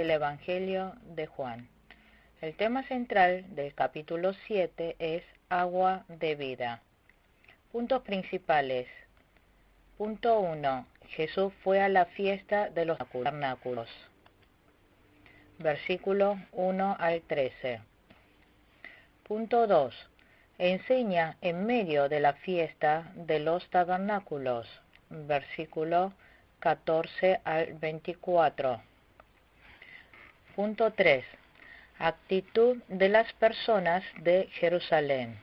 del Evangelio de Juan. El tema central del capítulo 7 es agua de vida. Puntos principales. Punto 1. Jesús fue a la fiesta de los tabernáculos. Versículo 1 al 13. Punto 2. Enseña en medio de la fiesta de los tabernáculos. Versículo 14 al 24. Punto 3. Actitud de las personas de Jerusalén.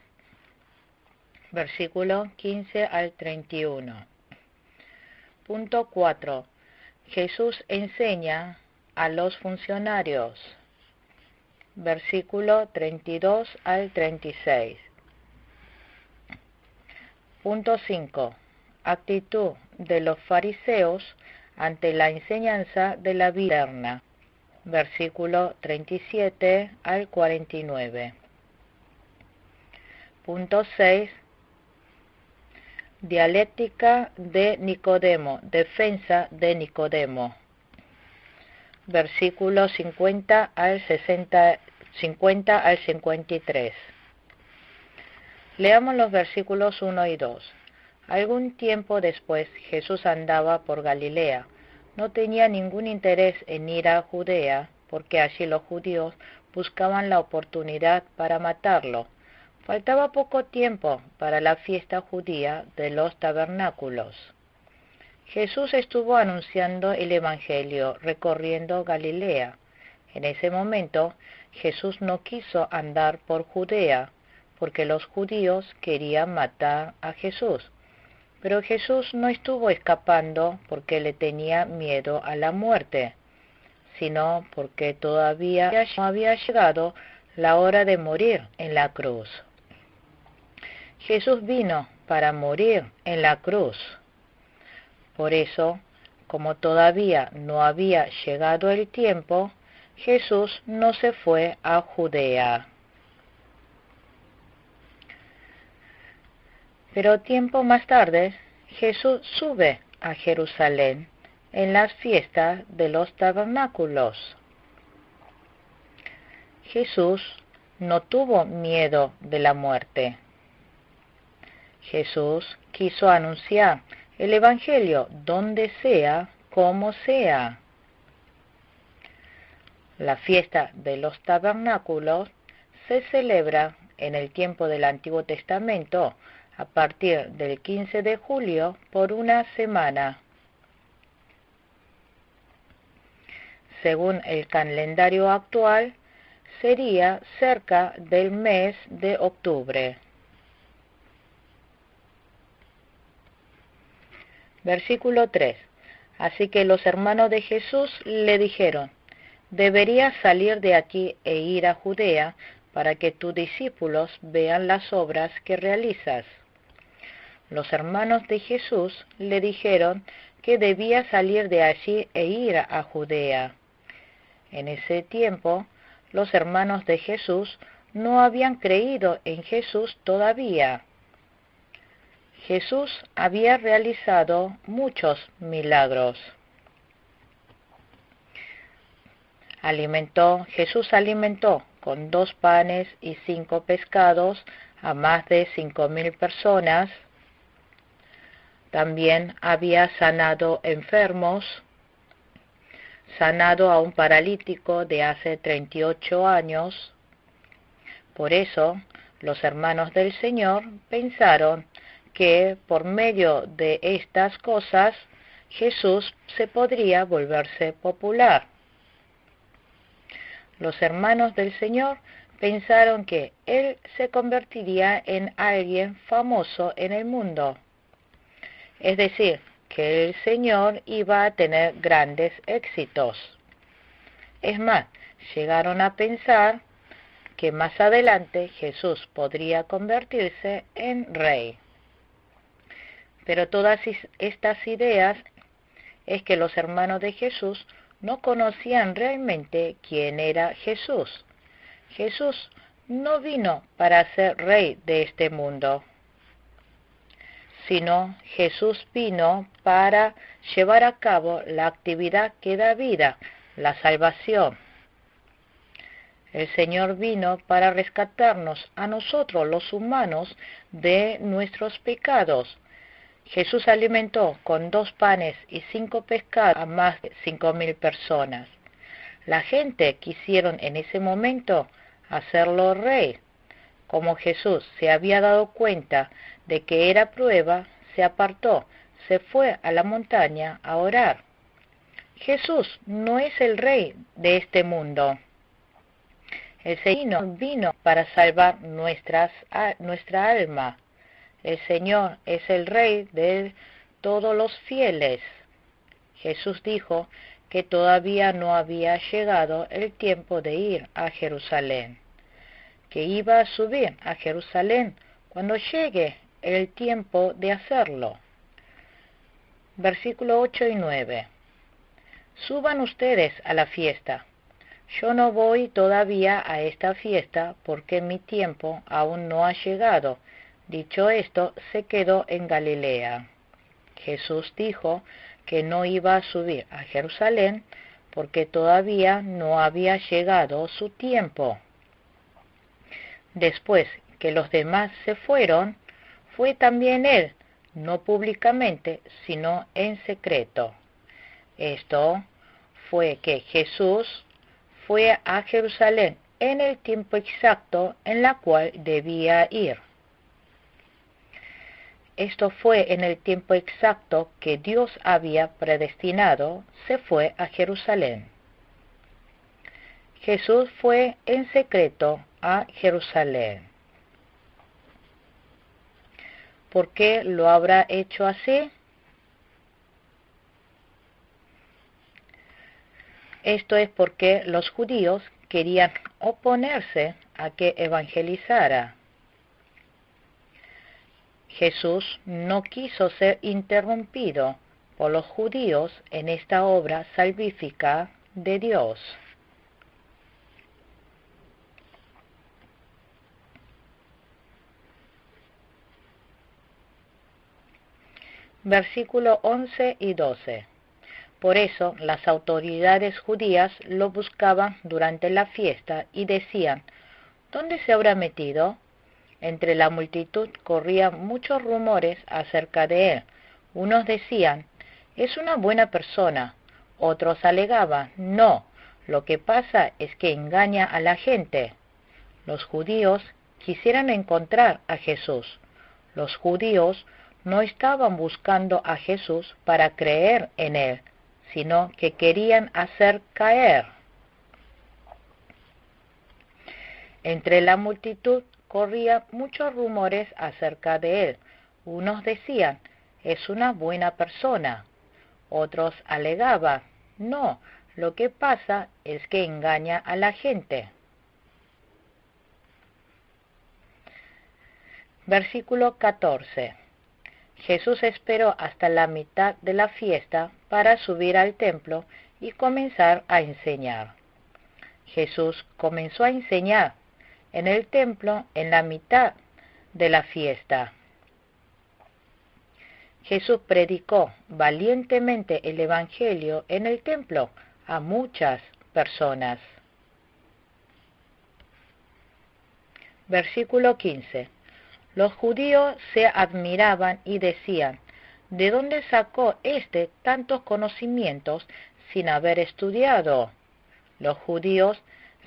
Versículo 15 al 31. Punto 4. Jesús enseña a los funcionarios. Versículo 32 al 36. Punto 5. Actitud de los fariseos ante la enseñanza de la vida eterna. Versículo 37 al 49. Punto 6. Dialéctica de Nicodemo, defensa de Nicodemo. Versículo 50 al 53. Leamos los versículos 1 y 2. Algún tiempo después Jesús andaba por Galilea. No tenía ningún interés en ir a Judea, porque allí los judíos buscaban la oportunidad para matarlo. Faltaba poco tiempo para la fiesta judía de los tabernáculos. Jesús estuvo anunciando el Evangelio, recorriendo Galilea. En ese momento, Jesús no quiso andar por Judea, porque los judíos querían matar a Jesús. Pero Jesús no estuvo escapando porque le tenía miedo a la muerte, sino porque todavía no había llegado la hora de morir en la cruz. Jesús vino para morir en la cruz. Por eso, como todavía no había llegado el tiempo, Jesús no se fue a Judea. Pero tiempo más tarde, Jesús sube a Jerusalén en las fiestas de los tabernáculos. Jesús no tuvo miedo de la muerte. Jesús quiso anunciar el Evangelio donde sea, como sea. La fiesta de los tabernáculos se celebra en el tiempo del Antiguo Testamento a partir del 15 de julio por una semana. Según el calendario actual, sería cerca del mes de octubre. Versículo 3. Así que los hermanos de Jesús le dijeron: deberías salir de aquí e ir a Judea para que tus discípulos vean las obras que realizas. Los hermanos de Jesús le dijeron que debía salir de allí e ir a Judea. En ese tiempo, los hermanos de Jesús no habían creído en Jesús todavía. Jesús había realizado muchos milagros. Jesús alimentó con 2 panes y 5 pescados a más de 5,000 personas. También había sanado enfermos, sanado a un paralítico de hace 38 años. Por eso, los hermanos del Señor pensaron que por medio de estas cosas Jesús se podría volverse popular. Los hermanos del Señor pensaron que Él se convertiría en alguien famoso en el mundo. Es decir, que el Señor iba a tener grandes éxitos. Es más, llegaron a pensar que más adelante Jesús podría convertirse en rey. Pero todas estas ideas es que los hermanos de Jesús no conocían realmente quién era Jesús. Jesús no vino para ser rey de este mundo, sino Jesús vino para llevar a cabo la actividad que da vida, la salvación. El Señor vino para rescatarnos a nosotros los humanos de nuestros pecados. Jesús alimentó con 2 panes y 5 pescados a más de 5.000 personas. La gente quisieron en ese momento hacerlo rey. Como Jesús se había dado cuenta de que era prueba, se apartó, se fue a la montaña a orar. Jesús no es el rey de este mundo. El Señor vino para salvar nuestra alma. El Señor es el rey de todos los fieles. Jesús dijo que todavía no había llegado el tiempo de ir a Jerusalén, que iba a subir a Jerusalén cuando llegue el tiempo de hacerlo. Versículo 8 y 9. Suban ustedes a la fiesta. Yo no voy todavía a esta fiesta porque mi tiempo aún no ha llegado. Dicho esto, se quedó en Galilea. Jesús dijo que no iba a subir a Jerusalén porque todavía no había llegado su tiempo. Después que los demás se fueron, fue también él, no públicamente, sino en secreto. Esto fue que Jesús fue a Jerusalén en el tiempo exacto en la cual debía ir. Esto fue en el tiempo exacto que Dios había predestinado, se fue a Jerusalén. Jesús fue en secreto a Jerusalén. ¿Por qué lo habrá hecho así? Esto es porque los judíos querían oponerse a que evangelizara. Jesús no quiso ser interrumpido por los judíos en esta obra salvífica de Dios. Versículo 11 y 12. Por eso las autoridades judías lo buscaban durante la fiesta y decían: ¿dónde se habrá metido? Entre la multitud corrían muchos rumores acerca de él. Unos decían: es una buena persona. Otros alegaban: no, lo que pasa es que engaña a la gente. Los judíos quisieran encontrar a Jesús. Los judíos no estaban buscando a Jesús para creer en él, sino que querían hacer caer. Entre la multitud corrían muchos rumores acerca de él. Unos decían: es una buena persona. Otros alegaban: no, lo que pasa es que engaña a la gente. Versículo 14. Jesús esperó hasta la mitad de la fiesta para subir al templo y comenzar a enseñar. Jesús comenzó a enseñar en el templo en la mitad de la fiesta. Jesús predicó valientemente el Evangelio en el templo a muchas personas. Versículo 15. Los judíos se admiraban y decían: ¿de dónde sacó éste tantos conocimientos sin haber estudiado? Los judíos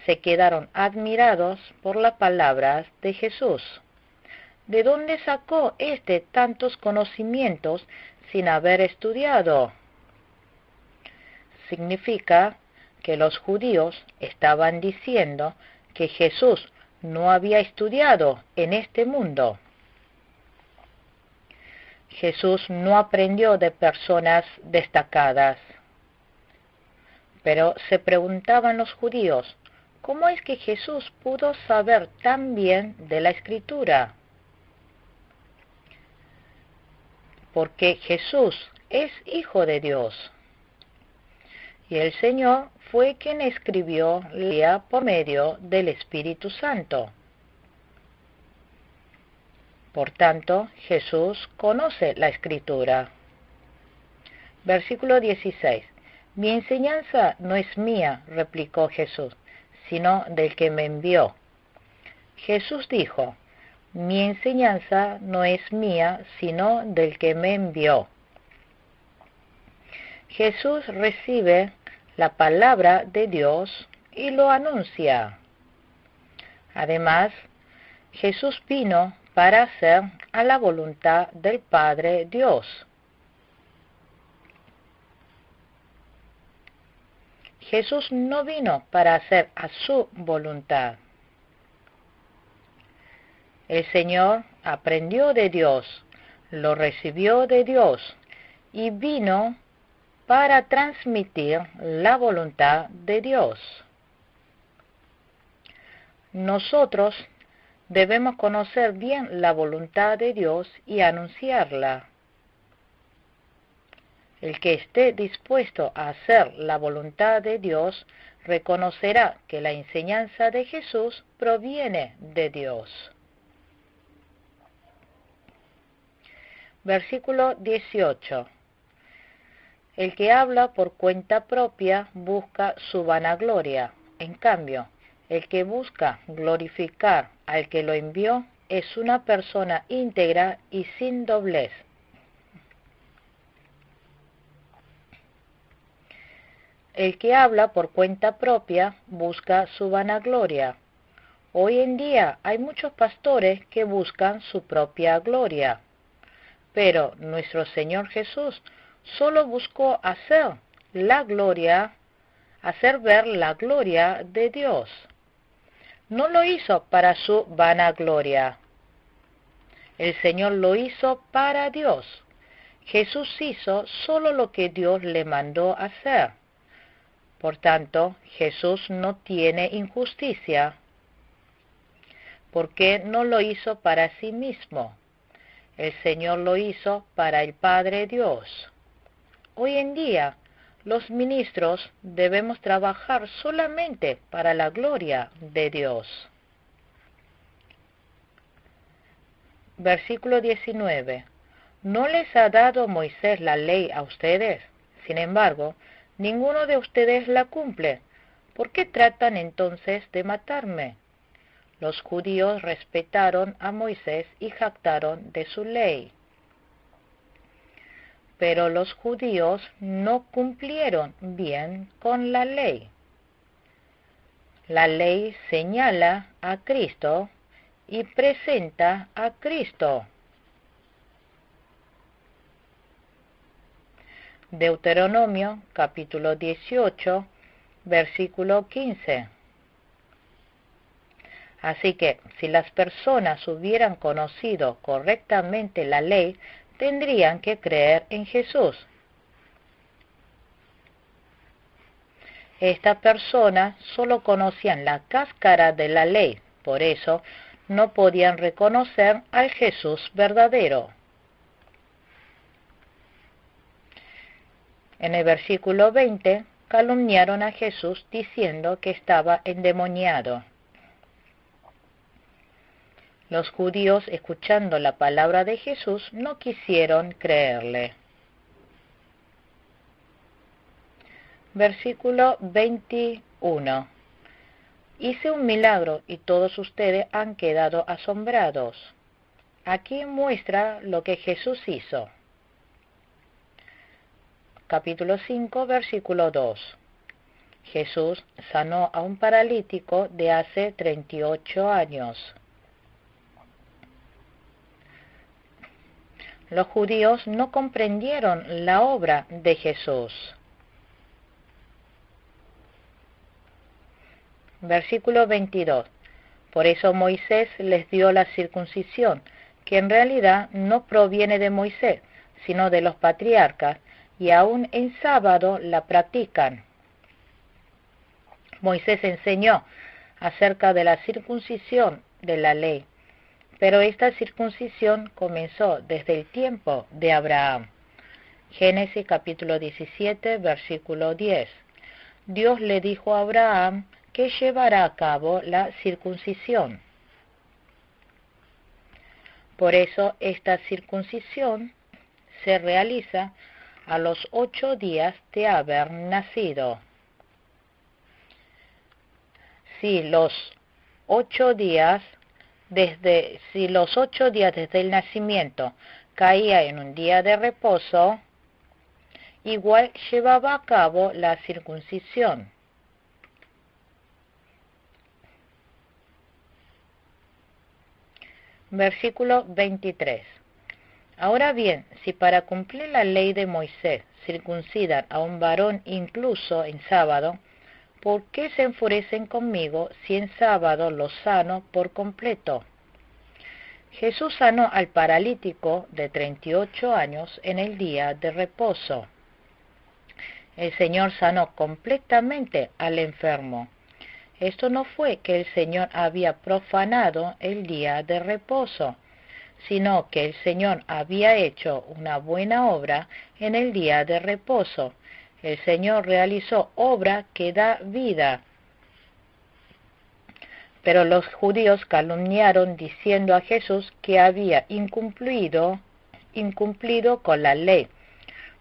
se quedaron admirados por las palabras de Jesús. ¿De dónde sacó éste tantos conocimientos sin haber estudiado? Significa que los judíos estaban diciendo que Jesús no había estudiado en este mundo. Jesús no aprendió de personas destacadas. Pero se preguntaban los judíos: ¿cómo es que Jesús pudo saber tan bien de la Escritura? Porque Jesús es Hijo de Dios. Y el Señor fue quien escribió la Biblia por medio del Espíritu Santo. Por tanto, Jesús conoce la Escritura. Versículo 16. Mi enseñanza no es mía, replicó Jesús, sino del que me envió. Jesús dijo, mi enseñanza no es mía, sino del que me envió. Jesús recibe la palabra de Dios y lo anuncia. Además, Jesús vino para hacer a la voluntad del Padre Dios. Jesús no vino para hacer a su voluntad. El Señor aprendió de Dios, lo recibió de Dios y vino para transmitir la voluntad de Dios. Nosotros debemos conocer bien la voluntad de Dios y anunciarla. El que esté dispuesto a hacer la voluntad de Dios reconocerá que la enseñanza de Jesús proviene de Dios. Versículo 18. El que habla por cuenta propia busca su vanagloria. En cambio, el que busca glorificar al que lo envió es una persona íntegra y sin doblez. El que habla por cuenta propia busca su vanagloria. Hoy en día hay muchos pastores que buscan su propia gloria. Pero nuestro Señor Jesús solo buscó hacer ver la gloria de Dios. No lo hizo para su vanagloria. El Señor lo hizo para Dios. Jesús hizo solo lo que Dios le mandó hacer. Por tanto, Jesús no tiene injusticia, porque no lo hizo para sí mismo. El Señor lo hizo para el Padre Dios. Hoy en día, los ministros debemos trabajar solamente para la gloria de Dios. Versículo 19. ¿No les ha dado Moisés la ley a ustedes? Sin embargo, ninguno de ustedes la cumple. ¿Por qué tratan entonces de matarme? Los judíos respetaron a Moisés y jactaron de su ley. Pero los judíos no cumplieron bien con la ley. La ley señala a Cristo y presenta a Cristo. Deuteronomio capítulo 18, versículo 15. Así que, si las personas hubieran conocido correctamente la ley, tendrían que creer en Jesús. Estas personas solo conocían la cáscara de la ley, por eso no podían reconocer al Jesús verdadero. En el versículo 20, calumniaron a Jesús diciendo que estaba endemoniado. Los judíos, escuchando la palabra de Jesús, no quisieron creerle. Versículo 21. Hice un milagro y todos ustedes han quedado asombrados. Aquí muestra lo que Jesús hizo. Capítulo 5, versículo 2. Jesús sanó a un paralítico de hace 38 años. Los judíos no comprendieron la obra de Jesús. Versículo 22. Por eso Moisés les dio la circuncisión, que en realidad no proviene de Moisés, sino de los patriarcas, y aún en sábado la practican. Moisés enseñó acerca de la circuncisión de la ley, pero esta circuncisión comenzó desde el tiempo de Abraham. Génesis capítulo 17, versículo 10. Dios le dijo a Abraham que llevará a cabo la circuncisión. Por eso esta circuncisión se realiza a los 8 días de haber nacido. Si los 8 días desde el nacimiento caía en un día de reposo, igual llevaba a cabo la circuncisión. Versículo 23. Ahora bien, si para cumplir la ley de Moisés circuncidan a un varón incluso en sábado, ¿por qué se enfurecen conmigo si en sábado lo sano por completo? Jesús sanó al paralítico de 38 años en el día de reposo. El Señor sanó completamente al enfermo. Esto no fue que el Señor había profanado el día de reposo, sino que el Señor había hecho una buena obra en el día de reposo. El Señor realizó obra que da vida. Pero los judíos calumniaron diciendo a Jesús que había incumplido con la ley.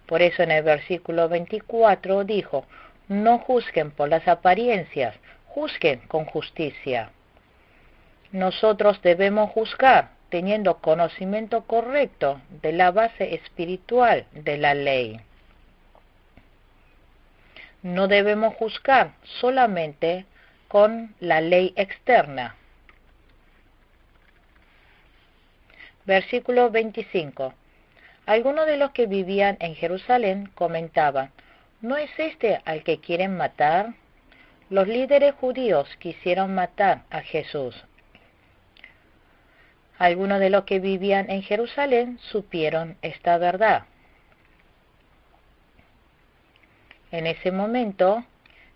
Por eso en el versículo 24 dijo: no juzguen por las apariencias, juzguen con justicia. Nosotros debemos juzgar teniendo conocimiento correcto de la base espiritual de la ley. No debemos juzgar solamente con la ley externa. Versículo 25. Algunos de los que vivían en Jerusalén comentaban: ¿no es este al que quieren matar? Los líderes judíos quisieron matar a Jesús. Algunos de los que vivían en Jerusalén supieron esta verdad. En ese momento,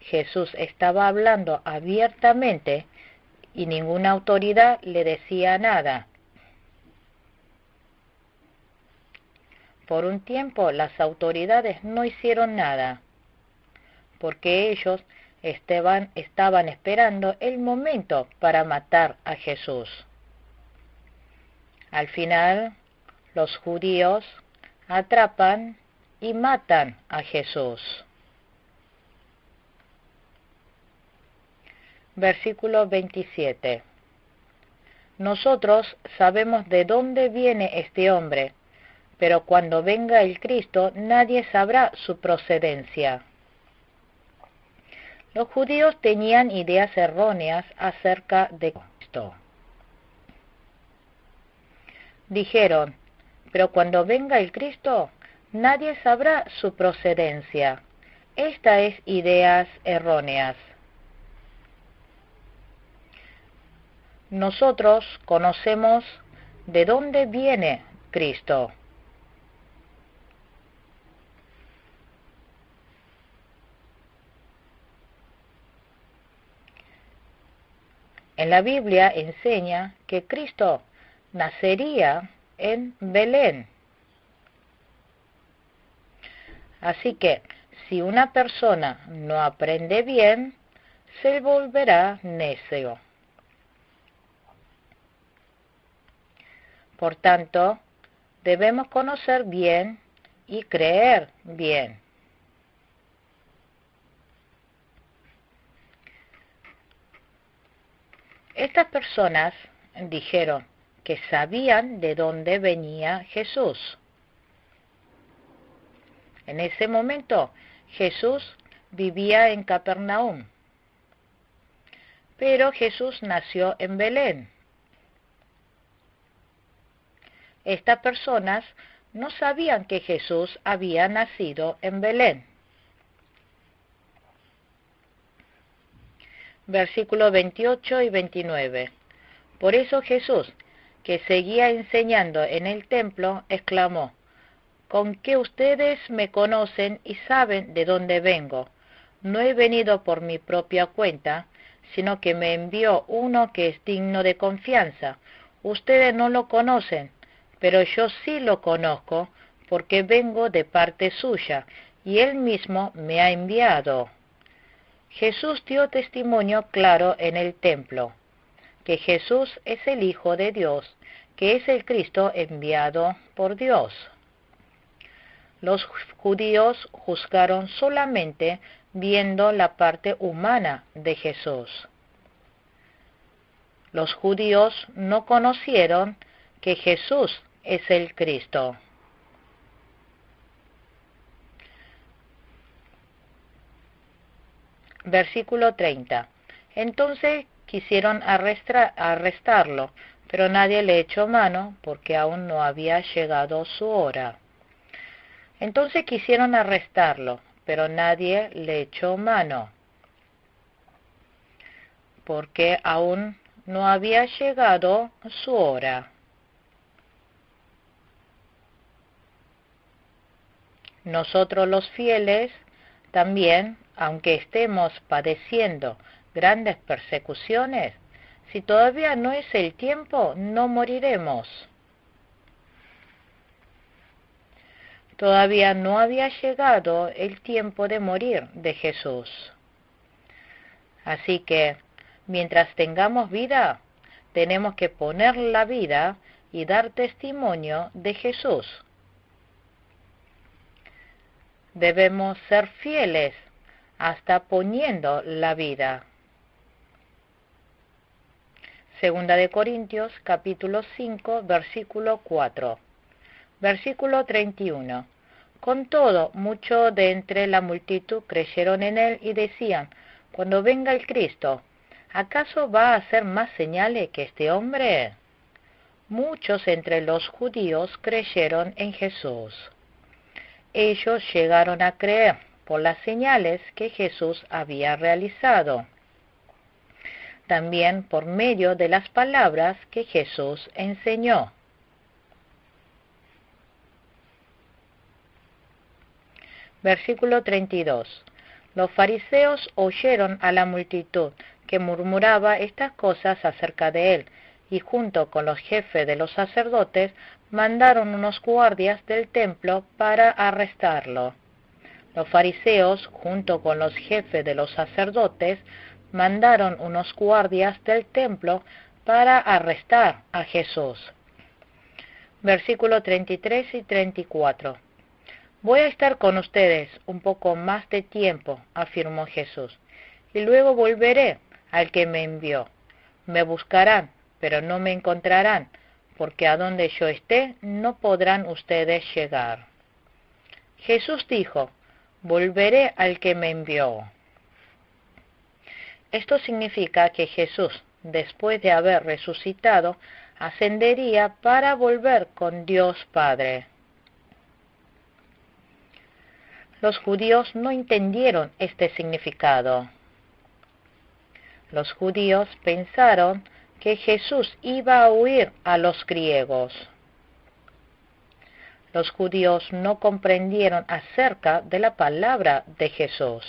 Jesús estaba hablando abiertamente y ninguna autoridad le decía nada. Por un tiempo las autoridades no hicieron nada, porque ellos estaban esperando el momento para matar a Jesús. Al final, los judíos atrapan y matan a Jesús. Versículo 27. Nosotros sabemos de dónde viene este hombre, pero cuando venga el Cristo nadie sabrá su procedencia. Los judíos tenían ideas erróneas acerca de Cristo. Dijeron: pero cuando venga el Cristo nadie sabrá su procedencia. Esta es ideas erróneas. Nosotros conocemos de dónde viene Cristo. En la Biblia enseña que Cristo nacería en Belén. Así que si una persona no aprende bien, se volverá necio. Por tanto, debemos conocer bien y creer bien. Estas personas dijeron que sabían de dónde venía Jesús. En ese momento, Jesús vivía en Capernaum, pero Jesús nació en Belén. Estas personas no sabían que Jesús había nacido en Belén. Versículos 28 y 29. Por eso Jesús, que seguía enseñando en el templo, exclamó: «¿Con qué ustedes me conocen y saben de dónde vengo? No he venido por mi propia cuenta, sino que me envió uno que es digno de confianza. Ustedes no lo conocen, pero yo sí lo conozco, porque vengo de parte suya, y él mismo me ha enviado». Jesús dio testimonio claro en el templo, que Jesús es el Hijo de Dios, que es el Cristo enviado por Dios. Los judíos juzgaron solamente viendo la parte humana de Jesús. Los judíos no conocieron que Jesús es el Cristo. Versículo 30. Entonces quisieron arrestarlo, pero nadie le echó mano porque aún no había llegado su hora. Entonces quisieron arrestarlo, pero nadie le echó mano porque aún no había llegado su hora. Nosotros los fieles también, aunque estemos padeciendo grandes persecuciones, si todavía no es el tiempo, no moriremos. Todavía no había llegado el tiempo de morir de Jesús. Así que, mientras tengamos vida, tenemos que poner la vida y dar testimonio de Jesús. Debemos ser fieles hasta poniendo la vida. Segunda de Corintios, capítulo 5, versículo 4. Versículo 31. Con todo, muchos de entre la multitud creyeron en él y decían: cuando venga el Cristo, ¿acaso va a hacer más señales que este hombre? Muchos entre los judíos creyeron en Jesús. Ellos llegaron a creer por las señales que Jesús había realizado, también por medio de las palabras que Jesús enseñó. Versículo 32. Los fariseos oyeron a la multitud que murmuraba estas cosas acerca de él, y junto con los jefes de los sacerdotes mandaron unos guardias del templo para arrestarlo. Los fariseos, junto con los jefes de los sacerdotes, mandaron unos guardias del templo para arrestar a Jesús. Versículo 33 y 34. Voy a estar con ustedes un poco más de tiempo, afirmó Jesús, y luego volveré al que me envió. Me buscarán, pero no me encontrarán, porque a donde yo esté no podrán ustedes llegar. Jesús dijo: volveré al que me envió. Esto significa que Jesús, después de haber resucitado, ascendería para volver con Dios Padre. Los judíos no entendieron este significado. Los judíos pensaron que Jesús iba a huir a los griegos. Los judíos no comprendieron acerca de la palabra de Jesús.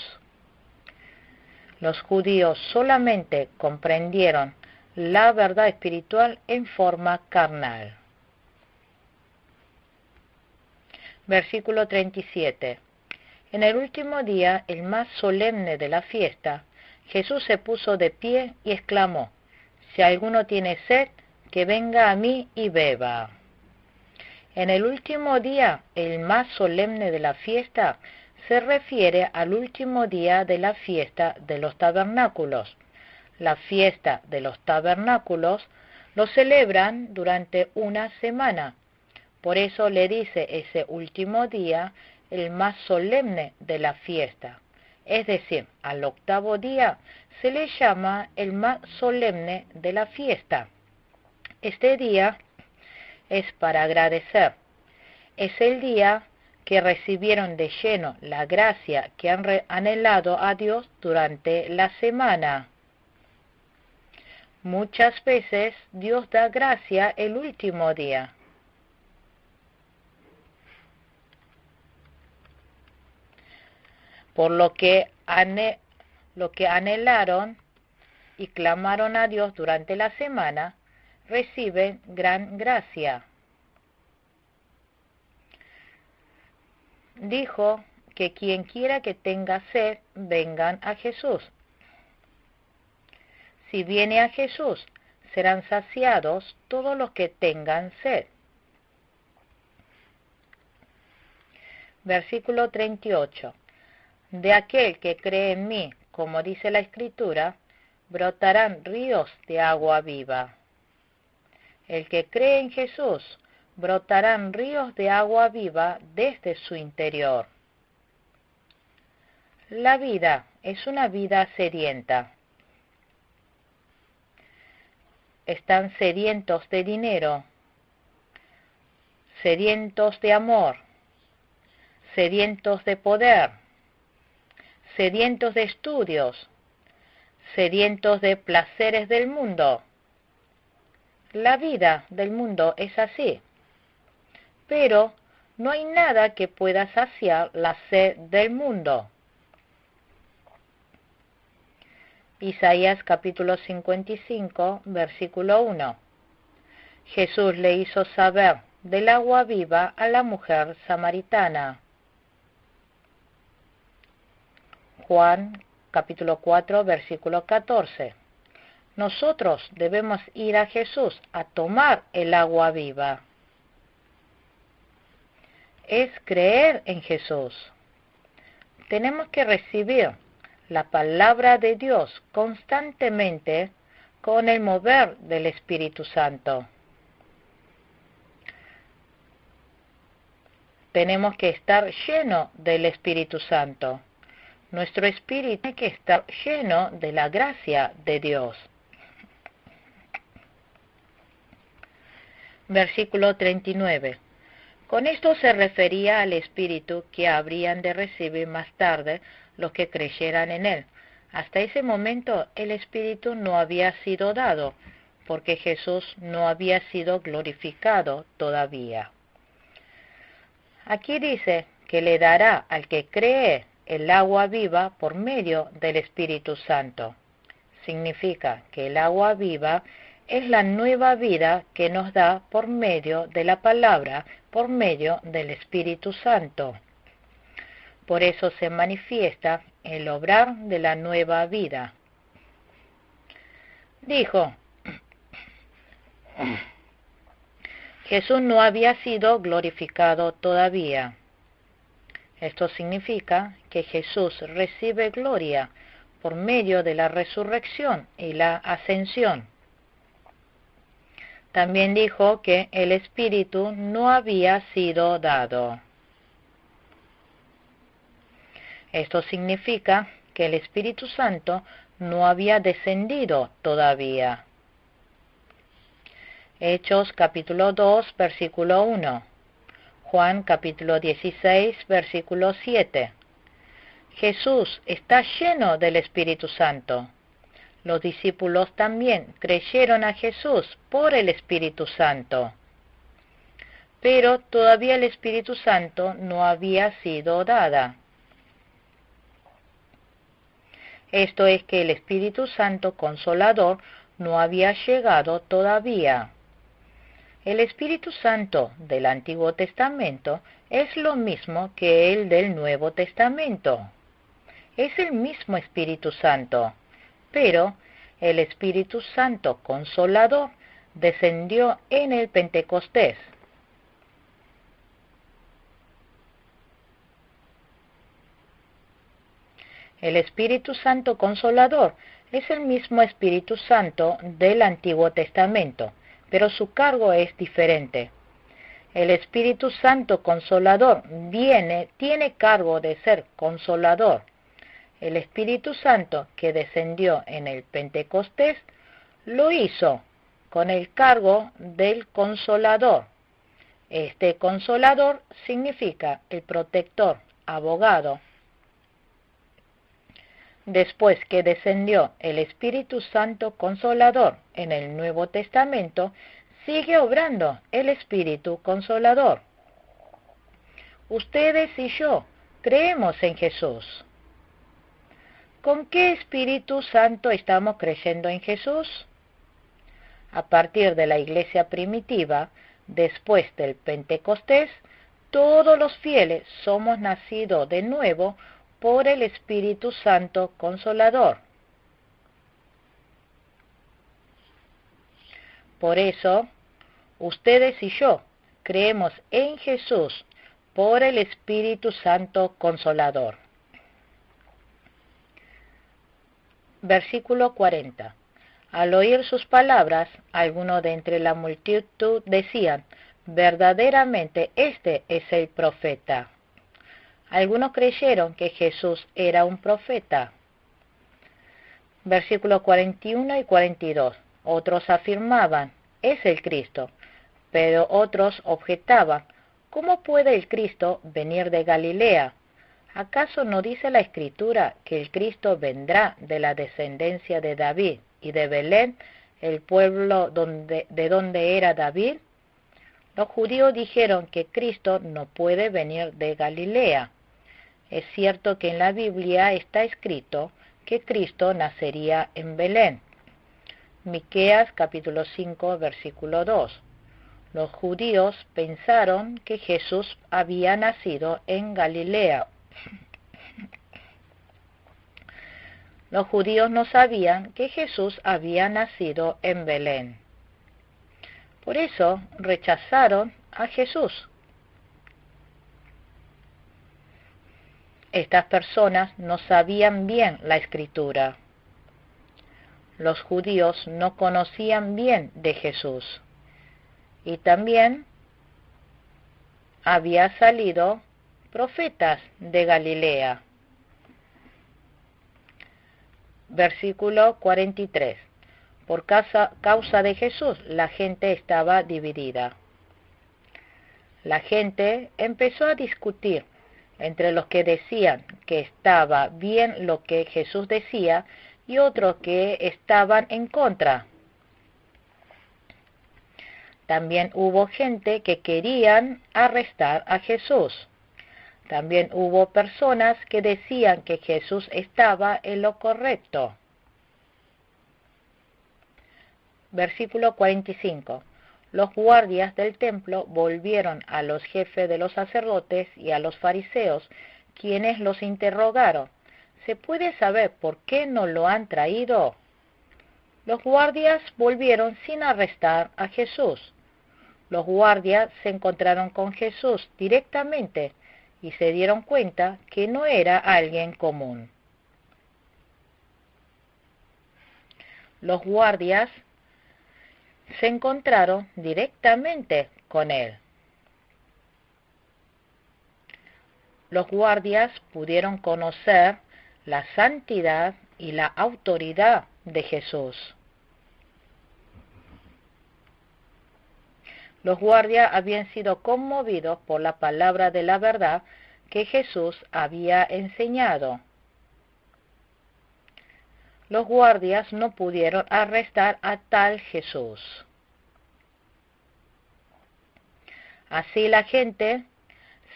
Los judíos solamente comprendieron la verdad espiritual en forma carnal. Versículo 37. En el último día, el más solemne de la fiesta, Jesús se puso de pie y exclamó: si alguno tiene sed, que venga a mí y beba. En el último día, el más solemne de la fiesta, se refiere al último día de la fiesta de los tabernáculos. La fiesta de los tabernáculos lo celebran durante una semana. Por eso le dice ese último día el más solemne de la fiesta. Es decir, al octavo día se le llama el más solemne de la fiesta. Este día es para agradecer. Es el día que recibieron de lleno la gracia que han anhelado a Dios durante la semana. Muchas veces Dios da gracia el último día. Por lo que anhelaron y clamaron a Dios durante la semana, reciben gran gracia. Dijo que quien quiera que tenga sed, vengan a Jesús. Si viene a Jesús, serán saciados todos los que tengan sed. Versículo 38. De aquel que cree en mí, como dice la Escritura, brotarán ríos de agua viva. El que cree en Jesús, brotarán ríos de agua viva desde su interior. La vida es una vida sedienta. Están sedientos de dinero, sedientos de amor, sedientos de poder, sedientos de estudios, sedientos de placeres del mundo. La vida del mundo es así, pero no hay nada que pueda saciar la sed del mundo. Isaías capítulo 55, versículo 1. Jesús le hizo saber del agua viva a la mujer samaritana. Juan capítulo 4, versículo 14. Nosotros debemos ir a Jesús a tomar el agua viva. Es creer en Jesús. Tenemos que recibir la palabra de Dios constantemente con el mover del Espíritu Santo. Tenemos que estar lleno del Espíritu Santo. Nuestro espíritu tiene que estar lleno de la gracia de Dios. Versículo 39. Con esto se refería al Espíritu que habrían de recibir más tarde los que creyeran en Él. Hasta ese momento el Espíritu no había sido dado, porque Jesús no había sido glorificado todavía. Aquí dice que le dará al que cree el agua viva por medio del Espíritu Santo. Significa que el agua viva es la nueva vida que nos da por medio de la palabra, por medio del Espíritu Santo. Por eso se manifiesta el obrar de la nueva vida. Dijo, Jesús no había sido glorificado todavía. Esto significa que Jesús recibe gloria por medio de la resurrección y la ascensión. También dijo que el Espíritu no había sido dado. Esto significa que el Espíritu Santo no había descendido todavía. Hechos capítulo 2, versículo 1. Juan capítulo 16, versículo 7. Jesús está lleno del Espíritu Santo. Los discípulos también creyeron a Jesús por el Espíritu Santo. Pero todavía el Espíritu Santo no había sido dada. Esto es que el Espíritu Santo Consolador no había llegado todavía. El Espíritu Santo del Antiguo Testamento es lo mismo que el del Nuevo Testamento. Es el mismo Espíritu Santo, pero el Espíritu Santo Consolador descendió en el Pentecostés. El Espíritu Santo Consolador es el mismo Espíritu Santo del Antiguo Testamento, pero su cargo es diferente. El Espíritu Santo Consolador tiene cargo de ser consolador. El Espíritu Santo que descendió en el Pentecostés lo hizo con el cargo del Consolador. Este Consolador significa el protector, abogado. Después que descendió el Espíritu Santo Consolador en el Nuevo Testamento, sigue obrando el Espíritu Consolador. Ustedes y yo creemos en Jesús. ¿Con qué Espíritu Santo estamos creyendo en Jesús? A partir de la iglesia primitiva, después del Pentecostés, todos los fieles somos nacidos de nuevo por el Espíritu Santo Consolador. Por eso, ustedes y yo creemos en Jesús por el Espíritu Santo Consolador. Versículo 40. Al oír sus palabras, algunos de entre la multitud decían: verdaderamente este es el profeta. Algunos creyeron que Jesús era un profeta. Versículos 41 y 42. Otros afirmaban: es el Cristo. Pero otros objetaban: ¿cómo puede el Cristo venir de Galilea? ¿Acaso no dice la Escritura que el Cristo vendrá de la descendencia de David y de Belén, el pueblo de donde era David? Los judíos dijeron que Cristo no puede venir de Galilea. Es cierto que en la Biblia está escrito que Cristo nacería en Belén. Miqueas capítulo 5, versículo 2. Los judíos pensaron que Jesús había nacido en Galilea. Los judíos no sabían que Jesús había nacido en Belén. Por eso rechazaron a Jesús. Estas personas no sabían bien la Escritura. Los judíos no conocían bien de Jesús. Y también había salido profetas de Galilea. Versículo 43. Por causa de Jesús, la gente estaba dividida. La gente empezó a discutir entre los que decían que estaba bien lo que Jesús decía y otros que estaban en contra. También hubo gente que querían arrestar a Jesús. También hubo personas que decían que Jesús estaba en lo correcto. Versículo 45. Los guardias del templo volvieron a los jefes de los sacerdotes y a los fariseos, quienes los interrogaron: ¿se puede saber por qué no lo han traído? Los guardias volvieron sin arrestar a Jesús. Los guardias se encontraron con Jesús directamente y se dieron cuenta que no era alguien común. Los guardias se encontraron directamente con él. Los guardias pudieron conocer la santidad y la autoridad de Jesús. Los guardias habían sido conmovidos por la palabra de la verdad que Jesús había enseñado. Los guardias no pudieron arrestar a tal Jesús. Así la gente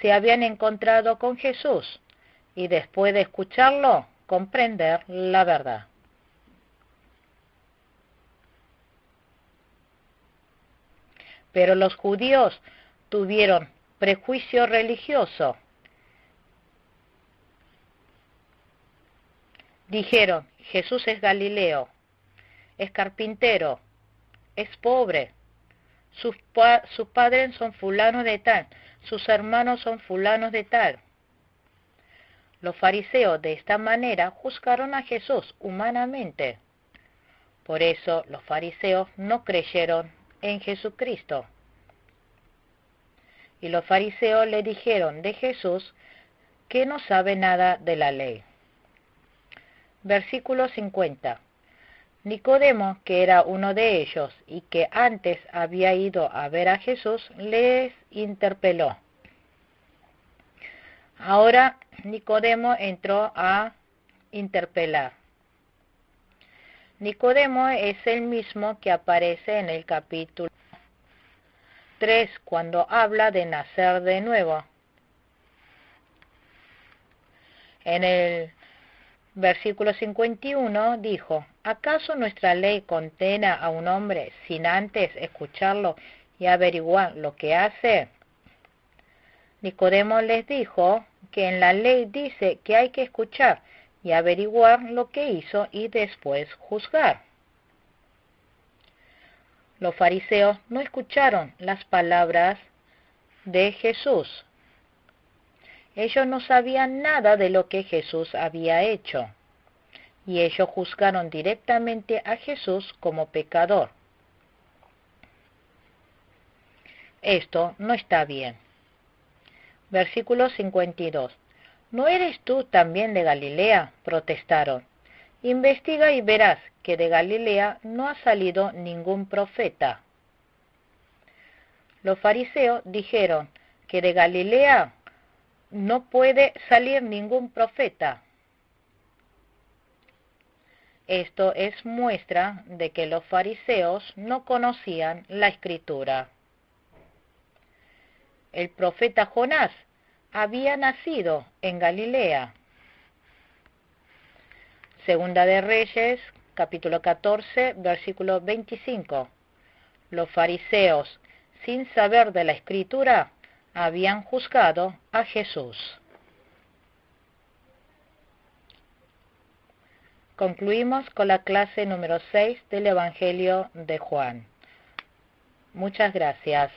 se habían encontrado con Jesús y después de escucharlo, comprender la verdad. Pero los judíos tuvieron prejuicio religioso. Dijeron: Jesús es Galileo, es carpintero, es pobre, sus padres son fulanos de tal, sus hermanos son fulanos de tal. Los fariseos de esta manera juzgaron a Jesús humanamente. Por eso los fariseos no creyeron en Jesucristo. Y los fariseos le dijeron de Jesús que no sabe nada de la ley. Versículo 50. Nicodemo, que era uno de ellos y que antes había ido a ver a Jesús, les interpeló. Ahora Nicodemo entró a interpelar. Nicodemo es el mismo que aparece en el capítulo 3 cuando habla de nacer de nuevo. En el versículo 51 dijo: ¿acaso nuestra ley condena a un hombre sin antes escucharlo y averiguar lo que hace? Nicodemo les dijo que en la ley dice que hay que escuchar y averiguar lo que hizo y después juzgar. Los fariseos no escucharon las palabras de Jesús. Ellos no sabían nada de lo que Jesús había hecho, y ellos juzgaron directamente a Jesús como pecador. Esto no está bien. Versículo 52. ¿No eres tú también de Galilea? Protestaron. Investiga y verás que de Galilea no ha salido ningún profeta. Los fariseos dijeron que de Galilea no puede salir ningún profeta. Esto es muestra de que los fariseos no conocían la Escritura. El profeta Jonás había nacido en Galilea. Segunda de Reyes, capítulo 14, versículo 25. Los fariseos, sin saber de la Escritura, habían juzgado a Jesús. Concluimos con la clase número 6 del Evangelio de Juan. Muchas gracias.